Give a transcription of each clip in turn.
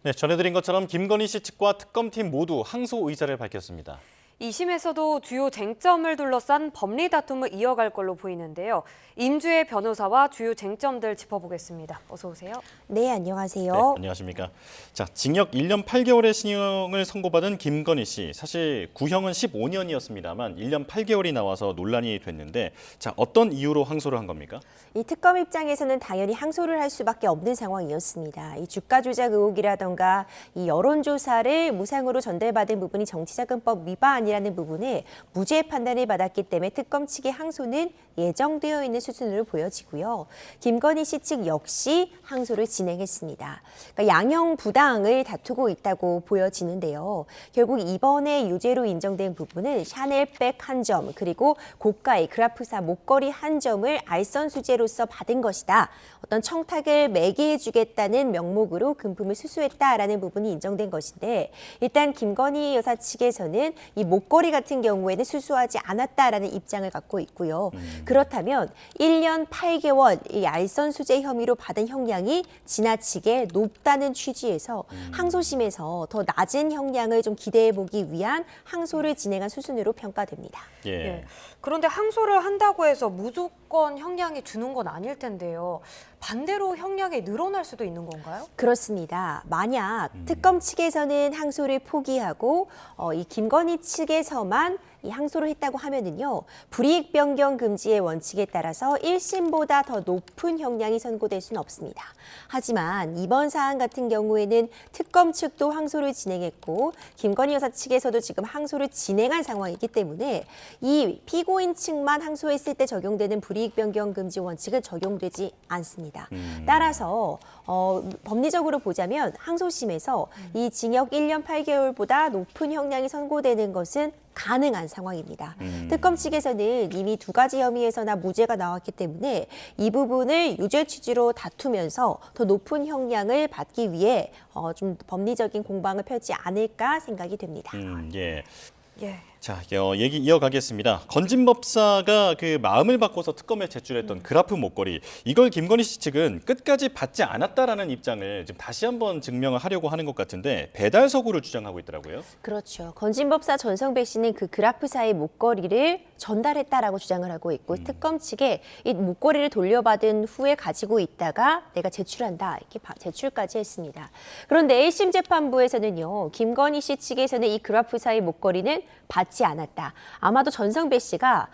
네, 전해드린 것처럼 김건희 씨 측과 특검팀 모두 항소 의사를 밝혔습니다. 2심에서도 주요 쟁점을 둘러싼 법리 다툼을 이어갈 걸로 보이는데요. 임주혜 변호사와 주요 쟁점들 짚어보겠습니다. 어서 오세요. 네, 안녕하세요. 네, 안녕하십니까. 자, 징역 1년 8개월의 신형을 선고받은 김건희 씨. 사실 구형은 15년이었습니다만 1년 8개월이 나와서 논란이 됐는데 자, 어떤 이유로 항소를 한 겁니까? 이 특검 입장에서는 당연히 항소를 할 수밖에 없는 상황이었습니다. 이 주가 조작 의혹이라던가 이 여론조사를 무상으로 전달받은 부분이 정치자금법 위반이라는 부분에 무죄 판단을 받았기 때문에 특검 측의 항소는 예정되어 있는 수순으로 보여지고요. 김건희 씨 측 역시 항소를 진행했습니다. 그러니까 양형 부당을 다투고 있다고 보여지는데요. 결국 이번에 유죄로 인정된 부분은 샤넬백 한 점 그리고 고가의 그라프사 목걸이 한 점을 알선수재로서 받은 것이다. 어떤 청탁을 매개해주겠다는 명목으로 금품을 수수했다라는 부분이 인정된 것인데 일단 김건희 여사 측에서는 이 목걸이 같은 경우에는 수수하지 않았다라는 입장을 갖고 있고요. 그렇다면 1년 8개월 이 알선수재 혐의로 받은 형량이 지나치게 높다는 취지에서 항소심에서 더 낮은 형량을 좀 기대해보기 위한 항소를 진행한 수순으로 평가됩니다. 예. 그런데 항소를 한다고 해서 무조건 형량이 주는 건 아닐 텐데요. 반대로 형량이 늘어날 수도 있는 건가요? 그렇습니다. 만약 특검 측에서는 항소를 포기하고 이 김건희 측에서만 이 항소를 했다고 하면은요, 불이익 변경 금지의 원칙에 따라서 1심보다 더 높은 형량이 선고될 수는 없습니다. 하지만 이번 사안 같은 경우에는 특검 측도 항소를 진행했고 김건희 여사 측에서도 지금 항소를 진행한 상황이기 때문에 이 피고인 측만 항소했을 때 적용되는 불이익 변경 금지 원칙은 적용되지 않습니다. 따라서 법리적으로 보자면 항소심에서 이 징역 1년 8개월보다 높은 형량이 선고되는 것은 가능한 상황입니다. 특검 측에서는 이미 두 가지 혐의에서나 무죄가 나왔기 때문에 이 부분을 유죄 취지로 다투면서 더 높은 형량을 받기 위해 좀 법리적인 공방을 펼지 않을까 생각이 됩니다. 예. 예. 자, 얘기 이어가겠습니다. 건진법사가 그 마음을 바꿔서 특검에 제출했던 그라프 목걸이, 이걸 김건희 씨 측은 끝까지 받지 않았다라는 입장을 지금 다시 한번 증명을 하려고 하는 것 같은데 배달 서구를 주장하고 있더라고요. 그렇죠. 건진법사 전성배 씨는 그 그라프사의 목걸이를 전달했다라고 주장을 하고 있고 특검 측에 이 목걸이를 돌려받은 후에 가지고 있다가 내가 제출한다 이렇게 제출까지 했습니다. 그런데 1심 재판부에서는요. 김건희 씨 측에서는 이 그라프사의 목걸이는 받지 않았다. 아마도 전성배 씨가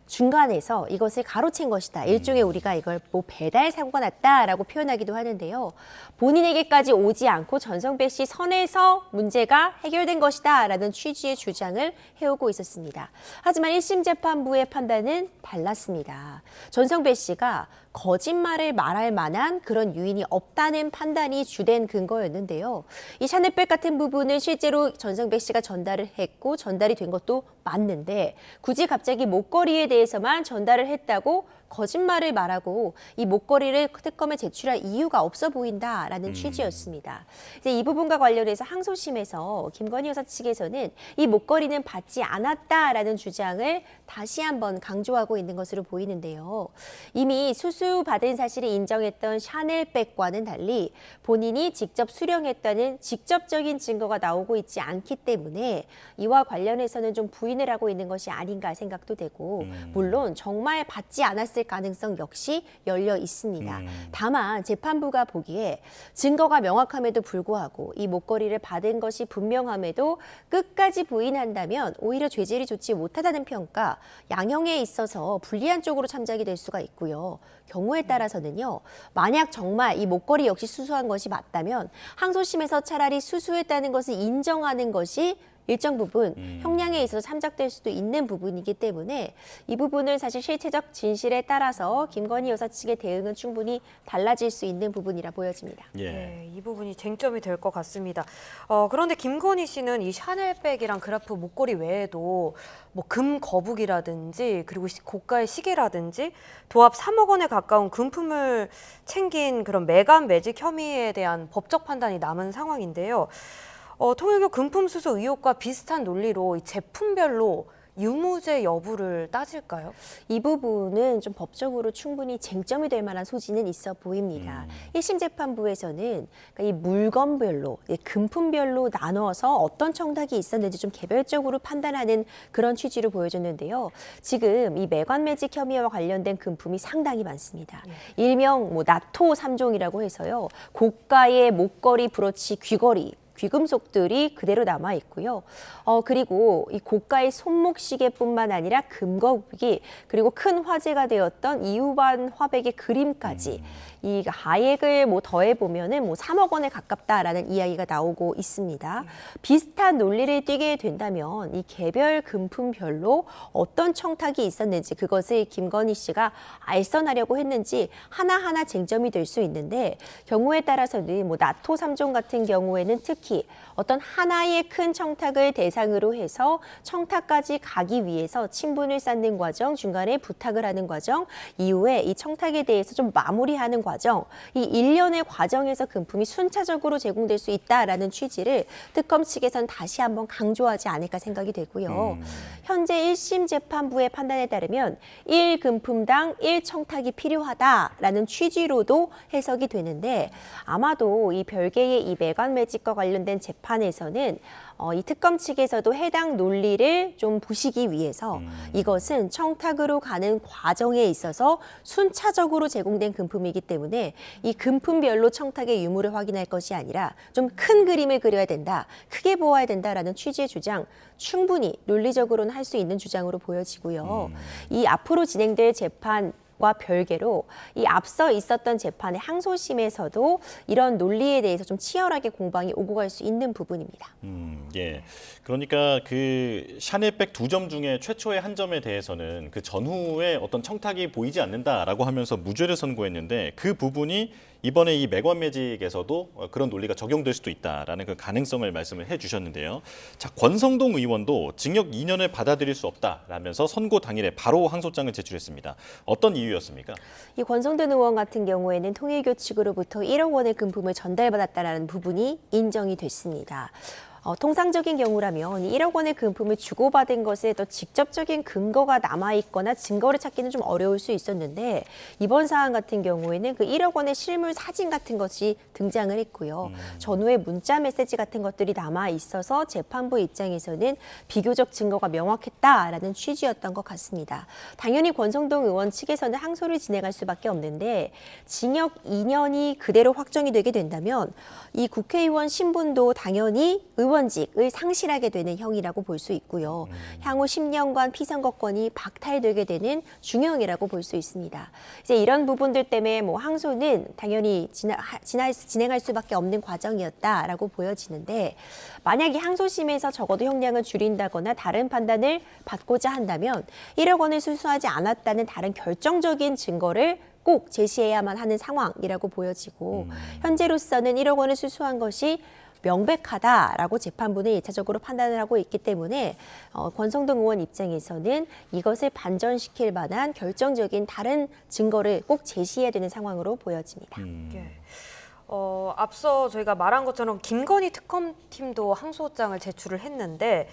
중간에서 이것을 가로챈 것이다. 일종의 우리가 이걸 뭐 배달 사고가 났다라고 표현하기도 하는데요. 본인에게까지 오지 않고 전성배 씨 선에서 문제가 해결된 것이다라는 취지의 주장을 해오고 있었습니다. 하지만 1심 재판부의 판단은 달랐습니다. 전성배 씨가 거짓말을 말할 만한 그런 유인이 없다는 판단이 주된 근거였는데요. 이 샤넬백 같은 부분은 실제로 전성배 씨가 전달을 했고 전달이 된 것도 맞는데 굳이 갑자기 목걸이에 대해서만 전달을 했다고 거짓말을 말하고 이 목걸이를 특검에 제출할 이유가 없어 보인다라는 취지였습니다. 이제 이 부분과 관련해서 항소심에서 김건희 여사 측에서는 이 목걸이는 받지 않았다라는 주장을 다시 한번 강조하고 있는 것으로 보이는데요. 이미 수수받은 사실을 인정했던 샤넬백과는 달리 본인이 직접 수령했다는 직접적인 증거가 나오고 있지 않기 때문에 이와 관련해서는 좀 부인을 하고 있는 것이 아닌가 생각도 되고 물론 정말 받지 않았을 가능성 역시 열려 있습니다. 다만 재판부가 보기에 증거가 명확함에도 불구하고 이 목걸이를 받은 것이 분명함에도 끝까지 부인한다면 오히려 죄질이 좋지 못하다는 평가, 양형에 있어서 불리한 쪽으로 참작이 될 수가 있고요. 경우에 따라서는요. 만약 정말 이 목걸이 역시 수수한 것이 맞다면 항소심에서 차라리 수수했다는 것을 인정하는 것이 일정 부분 형량에 있어서 참작될 수도 있는 부분이기 때문에 이 부분은 사실 실체적 진실에 따라서 김건희 여사 측의 대응은 충분히 달라질 수 있는 부분이라 보여집니다. 예. 네, 이 부분이 쟁점이 될 것 같습니다. 그런데 김건희 씨는 이 샤넬백이랑 그라프 목걸이 외에도 뭐 금 거북이라든지 그리고 고가의 시계라든지 도합 3억 원에 가까운 금품을 챙긴 그런 매감 매직 혐의에 대한 법적 판단이 남은 상황인데요. 통일교 금품 수수 의혹과 비슷한 논리로 이 제품별로 유무죄 여부를 따질까요? 이 부분은 좀 법적으로 충분히 쟁점이 될 만한 소지는 있어 보입니다. 1심 재판부에서는 그러니까 이 물건별로, 금품별로 나눠서 어떤 청탁이 있었는지 좀 개별적으로 판단하는 그런 취지로 보여줬는데요. 지금 이 매관매직 혐의와 관련된 금품이 상당히 많습니다. 일명 뭐 나토 3종이라고 해서요. 고가의 목걸이, 브로치, 귀걸이, 귀금속들이 그대로 남아 있고요. 그리고 이 고가의 손목시계뿐만 아니라 금거북이, 그리고 큰 화제가 되었던 이우반 화백의 그림까지 이 가액을 뭐 더해 보면은 뭐 3억 원에 가깝다라는 이야기가 나오고 있습니다. 비슷한 논리를 띠게 된다면 이 개별 금품별로 어떤 청탁이 있었는지 그것을 김건희 씨가 알선하려고 했는지 하나하나 쟁점이 될 수 있는데, 경우에 따라서는 뭐 나토 3종 같은 경우에는 특히 어떤 하나의 큰 청탁을 대상으로 해서 청탁까지 가기 위해서 친분을 쌓는 과정, 중간에 부탁을 하는 과정, 이후에 이 청탁에 대해서 좀 마무리하는 과정, 이 일련의 과정에서 금품이 순차적으로 제공될 수 있다라는 취지를 특검 측에서는 다시 한번 강조하지 않을까 생각이 되고요. 현재 1심 재판부의 판단에 따르면 1금품당 1청탁이 필요하다라는 취지로도 해석이 되는데, 아마도 이 별개의 이 매관매직과 관련된 재판에서는 이 특검 측에서도 해당 논리를 좀 보시기 위해서 이것은 청탁으로 가는 과정에 있어서 순차적으로 제공된 금품이기 때문에 이 금품별로 청탁의 유무를 확인할 것이 아니라 좀 큰 그림을 그려야 된다, 크게 보아야 된다라는 취지의 주장, 충분히 논리적으로는 할 수 있는 주장으로 보여지고요. 이 앞으로 진행될 재판 과 별개로 이 앞서 있었던 재판의 항소심에서도 이런 논리에 대해서 좀 치열하게 공방이 오고 갈 수 있는 부분입니다. 예. 그러니까 그 샤넬백 2점 중에 최초의 한 점에 대해서는 그 전후에 어떤 청탁이 보이지 않는다라고 하면서 무죄를 선고했는데, 그 부분이 이번에 이 매관매직에서도 그런 논리가 적용될 수도 있다라는 그 가능성을 말씀을 해주셨는데요. 자, 권성동 의원도 징역 2년을 받아들일 수 없다라면서 선고 당일에 바로 항소장을 제출했습니다. 어떤 이유였습니까? 이 권성동 의원 같은 경우에는 통일교 측으로부터 1억 원의 금품을 전달받았다는 부분이 인정이 됐습니다. 통상적인 경우라면 1억 원의 금품을 주고받은 것에 더 직접적인 근거가 남아있거나 증거를 찾기는 좀 어려울 수 있었는데, 이번 사안 같은 경우에는 그 1억 원의 실물 사진 같은 것이 등장을 했고요. 전후에 문자 메시지 같은 것들이 남아있어서 재판부 입장에서는 비교적 증거가 명확했다라는 취지였던 것 같습니다. 당연히 권성동 의원 측에서는 항소를 진행할 수밖에 없는데, 징역 2년이 그대로 확정이 되게 된다면 이 국회의원 신분도 당연히 의원직을 상실하게 되는 형이라고 볼 수 있고요. 향후 10년간 피선거권이 박탈되게 되는 중형이라고 볼 수 있습니다. 이제 이런 부분들 때문에 뭐 항소는 당연히 진행할 수밖에 없는 과정이었다라고 보여지는데, 만약에 항소심에서 적어도 형량을 줄인다거나 다른 판단을 받고자 한다면 1억 원을 수수하지 않았다는 다른 결정적인 증거를 꼭 제시해야만 하는 상황이라고 보여지고, 현재로서는 1억 원을 수수한 것이 명백하다라고 재판부는 1차적으로 판단을 하고 있기 때문에 권성동 의원 입장에서는 이것을 반전시킬 만한 결정적인 다른 증거를 꼭 제시해야 되는 상황으로 보여집니다. 예. 앞서 저희가 말한 것처럼 김건희 특검팀도 항소장을 제출을 했는데,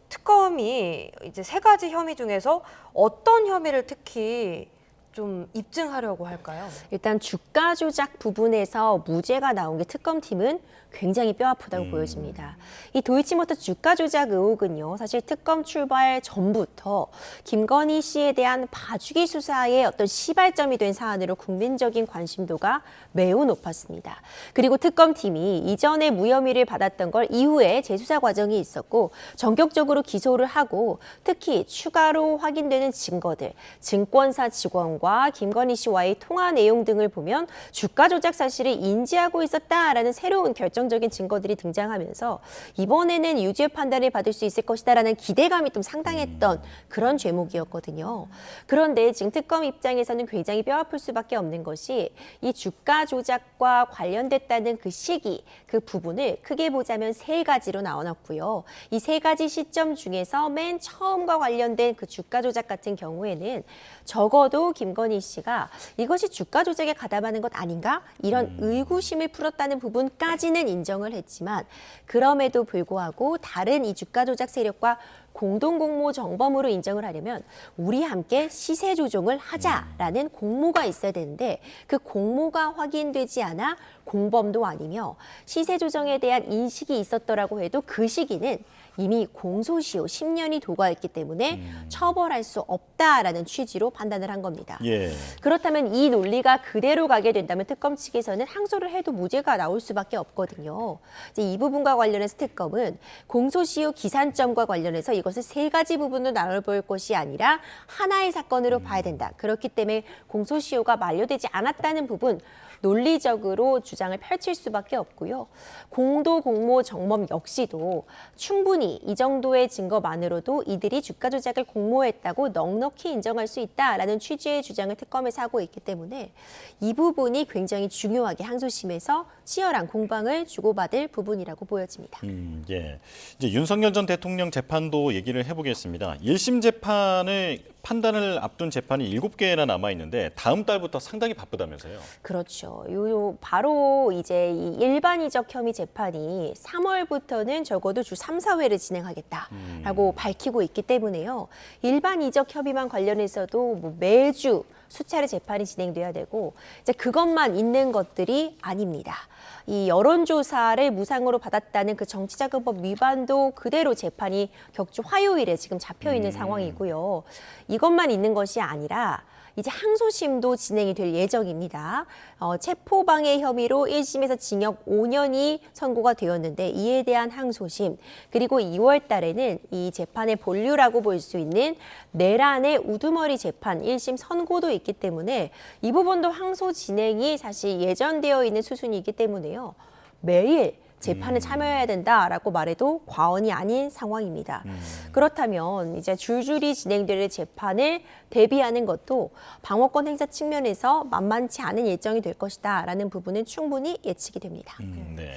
특검이 이제 3가지 혐의 중에서 어떤 혐의를 특히 좀 입증하려고 할까요? 일단 주가 조작 부분에서 무죄가 나온 게 특검팀은 굉장히 뼈아프다고 보여집니다. 이 도이치모터 주가 조작 의혹은요, 사실 특검 출발 전부터 김건희 씨에 대한 봐주기 수사의 어떤 시발점이 된 사안으로 국민적인 관심도가 매우 높았습니다. 그리고 특검팀이 이전에 무혐의를 받았던 걸 이후에 재수사 과정이 있었고 전격적으로 기소를 하고, 특히 추가로 확인되는 증거들, 증권사 직원과 김건희 씨와의 통화 내용 등을 보면 주가 조작 사실을 인지하고 있었다라는 새로운 결정적인 증거들이 등장하면서 이번에는 유죄 판단을 받을 수 있을 것이다라는 기대감이 좀 상당했던 그런 죄목이었거든요. 그런데 지금 특검 입장에서는 굉장히 뼈아플 수밖에 없는 것이 이 주가 조작과 관련됐다는 그 시기, 그 부분을 크게 보자면 3가지로 나눠놨고요. 이 3가지 시점 중에서 맨 처음과 관련된 그 주가 조작 같은 경우에는 적어도 김건희 씨가 이것이 주가 조작에 가담하는 것 아닌가? 이런 의구심을 풀었다는 부분까지는 인정을 했지만, 그럼에도 불구하고 다른 이 주가 조작 세력과 공동공모 정범으로 인정을 하려면 우리 함께 시세 조정을 하자라는 공모가 있어야 되는데 그 공모가 확인되지 않아 공범도 아니며 시세 조정에 대한 인식이 있었더라고 해도 그 시기는 이미 공소시효 10년이 도과했기 때문에 처벌할 수 없다라는 취지로 판단을 한 겁니다. 예. 그렇다면 이 논리가 그대로 가게 된다면 특검 측에서는 항소를 해도 무죄가 나올 수밖에 없거든요. 이제 이 부분과 관련해서 특검은 공소시효 기산점과 관련해서 이것을 세 가지 부분으로 나눠볼 것이 아니라 하나의 사건으로 봐야 된다. 그렇기 때문에 공소시효가 만료되지 않았다는 부분 논리적으로 주장을 펼칠 수밖에 없고요. 공도 공모 정범 역시도 충분히 이 정도의 증거만으로도 이들이 주가 조작을 공모했다고 넉넉히 인정할 수 있다라는 취지의 주장을 특검에서 하고 있기 때문에 이 부분이 굉장히 중요하게 항소심에서 치열한 공방을 주고받을 부분이라고 보여집니다. 예. 이제 윤석열 전 대통령 재판도 얘기를 해보겠습니다. 1심 재판의 판단을 앞둔 재판이 7개나 남아 있는데 다음 달부터 상당히 바쁘다면서요. 그렇죠. 요 바로 이제 이 일반이적 혐의 재판이 3월부터는 적어도 주 3, 4회를 진행하겠다라고 밝히고 있기 때문에요. 일반이적 혐의만 관련해서도 뭐 매주 수차례 재판이 진행돼야 되고 이제 그것만 있는 것들이 아닙니다. 이 여론조사를 무상으로 받았다는 그 정치자금법 위반도 그대로 재판이 격주 화요일에 지금 잡혀 있는 상황이고요. 이것만 있는 것이 아니라 이제 항소심도 진행이 될 예정입니다. 체포방해 혐의로 1심에서 징역 5년이 선고가 되었는데 이에 대한 항소심 그리고 2월 달에는 이 재판의 본류라고 볼 수 있는 내란의 우두머리 재판 1심 선고도 있기 때문에 이 부분도 항소 진행이 사실 예정되어 있는 수순이기 때문에요. 매일 재판에 참여해야 된다라고 말해도 과언이 아닌 상황입니다. 그렇다면 이제 줄줄이 진행될 재판을 대비하는 것도 방어권 행사 측면에서 만만치 않은 일정이 될 것이다라는 부분은 충분히 예측이 됩니다. 네.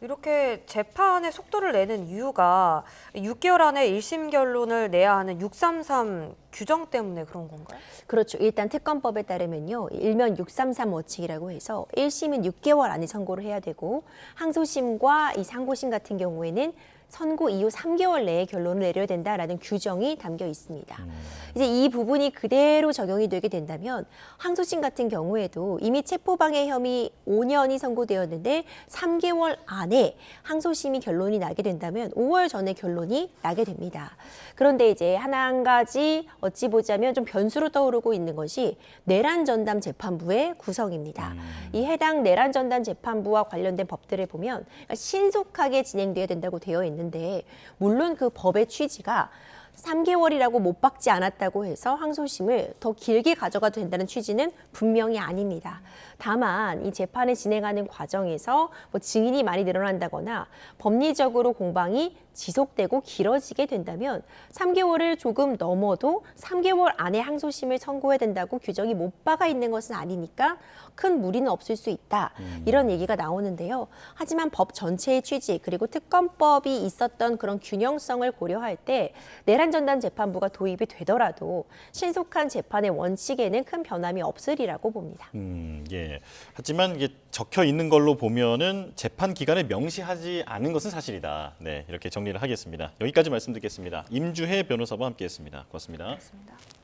이렇게 재판의 속도를 내는 이유가 6개월 안에 1심 결론을 내야 하는 633 규정 때문에 그런 건가요? 그렇죠. 일단 특검법에 따르면요. 일명 633 원칙이라고 해서 1심은 6개월 안에 선고를 해야 되고 항소심과 이 상고심 같은 경우에는 선고 이후 3개월 내에 결론을 내려야 된다라는 규정이 담겨 있습니다. 이제 이 부분이 그대로 적용이 되게 된다면 항소심 같은 경우에도 이미 체포방해 혐의 5년이 선고되었는데 3개월 안에 항소심이 결론이 나게 된다면 5월 전에 결론이 나게 됩니다. 그런데 이제 한 가지 어찌 보자면 좀 변수로 떠오르고 있는 것이 내란전담 재판부의 구성입니다. 이 해당 내란전담 재판부와 관련된 법들을 보면 신속하게 진행돼야 된다고 되어 있는데 물론 그 법의 취지가 3개월이라고 못 박지 않았다고 해서 항소심을 더 길게 가져가도 된다는 취지는 분명히 아닙니다. 다만 이 재판을 진행하는 과정에서 뭐 증인이 많이 늘어난다거나 법리적으로 공방이 지속되고 길어지게 된다면 3개월을 조금 넘어도 3개월 안에 항소심을 선고해야 된다고 규정이 못 박아 있는 것은 아니니까 큰 무리는 없을 수 있다. 이런 얘기가 나오는데요. 하지만 법 전체의 취지 그리고 특검법이 있었던 그런 균형성을 고려할 때 내란전담 재판부가 도입이 되더라도 신속한 재판의 원칙에는 큰 변함이 없으리라고 봅니다. 예. 하지만 이게 적혀 있는 걸로 보면은 재판 기간을 명시하지 않은 것은 사실이다. 네, 이렇게 정리를 하겠습니다. 여기까지 말씀드리겠습니다. 임주혜 변호사와 함께했습니다. 고맙습니다. 그렇습니다.